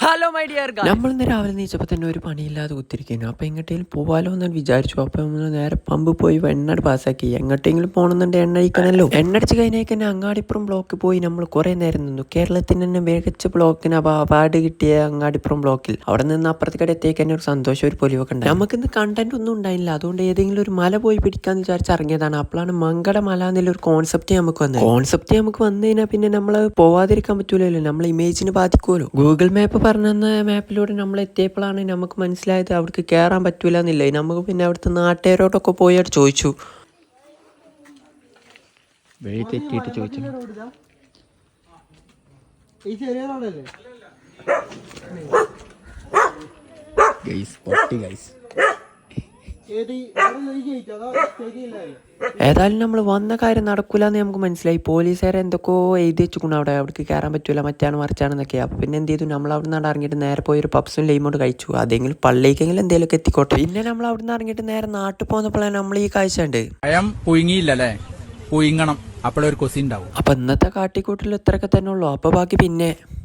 Hello my dear guys, നമ്മൾ ഇന്ന് രാവിലെ നീച്ചപ്പോൾ തന്നെ ഒരു പണിയില്ലാതെ കുത്തിരിക്കുന്നു. അപ്പോൾ എങ്ങോട്ടെങ്കിലും പോവാലോ എന്ന് വിചാരിച്ചു. അപ്പോൾ നമ്മൾ നേരെ പമ്പ് പോയി എണ്ണ പാസ്സാക്കി. എങ്ങോട്ടെങ്കിലും പോകണമെന്നുണ്ട് എണ്ണ അടിക്കണമല്ലോ. എണ്ണ അടിച്ച് കഴിഞ്ഞാൽ തന്നെ അങ്ങാടിപ്പുറം ബ്ലോക്കിൽ പോയി നമ്മൾ കുറേ നേരം നിന്നു. കേരളത്തിന് തന്നെ മികച്ച ബ്ലോക്കിന് അവാർഡ് കിട്ടിയ അങ്ങാടിപ്പുറം ബ്ലോക്കിൽ അവിടെ നിന്ന് അപ്പുറത്തേക്കടെ എത്തിയേക്ക് തന്നെ ഒരു സന്തോഷം, ഒരു പൊലിവൊക്കെ ഉണ്ടായി. നമുക്കിന്ന് കണ്ടന്റ് ഒന്നും ഉണ്ടായില്ല. അതുകൊണ്ട് ഏതെങ്കിലും ഒരു മല പോയി പിടിക്കാന്ന് വിചാരിച്ച് ഇറങ്ങിയതാണ്. അപ്പോഴാണ് മങ്കട മല എന്നുള്ള ഒരു കോൺസെപ്റ്റ് നമുക്ക് വന്നത്. കോൺസെപ്റ്റ് നമുക്ക് വന്നു കഴിഞ്ഞാൽ പിന്നെ നമ്മൾ പോവാതിരിക്കാൻ പറ്റൂലല്ലോ, നമ്മൾ ഇമേജിന് ബാധിക്കുമല്ലോ. ഗൂഗിൾ മാപ്പ് പറഞ്ഞ മാപ്പിലൂടെ നമ്മൾ എത്തിയപ്പോഴാണ് നമുക്ക് മനസ്സിലായത് അവിടേക്ക് കയറാൻ പറ്റൂല എന്നില്ല. നമുക്ക് പിന്നെ അവിടുത്തെ നാട്ടുകാരോടൊക്കെ പോയിട്ട് ചോദിച്ചു, വഴി തെറ്റിയിട്ട് ചോദിച്ചു. ഏതായാലും നമ്മൾ വന്ന കാര്യം നടക്കൂല എന്ന് നമുക്ക് മനസ്സിലായി. പോലീസുകാരെ എന്തൊക്കെയോ എഴുതി വെച്ചിട്ടുണ്ട് അവിടേക്ക് കയറാൻ പറ്റൂല, മറ്റാണ് മറിച്ചാണെന്നൊക്കെ. അപ്പോൾ പിന്നെ എന്ത് ചെയ്തു, നമ്മൾ അവിടെ നിന്ന് ഇറങ്ങിയിട്ട് നേരെ പോയി ഒരു പപ്സും ലൈമോട്ട് കഴിച്ചു. അതെങ്കിലും പള്ളിക്കെങ്കിലും എന്തെങ്കിലുമൊക്കെ എത്തിക്കോട്ടെ. പിന്നെ നമ്മൾ അവിടെ നിന്ന് ഇറങ്ങിയിട്ട് നേരെ നാട്ടിൽ പോകുന്നപ്പോഴാണ് നമ്മൾ ഈ കാഴ്ച ഉണ്ട്. പുഴുങ്ങിയില്ലല്ലേ, പുഴുങ്ങണം, അപ്പോഴൊരു കൊസി ഉണ്ടാവും. അപ്പൊ ഇന്നത്തെ കാട്ടിക്കൂട്ടിൽ ഇത്രയൊക്കെ തന്നെ ഉള്ളൂ. അപ്പൊ ബാക്കി പിന്നെ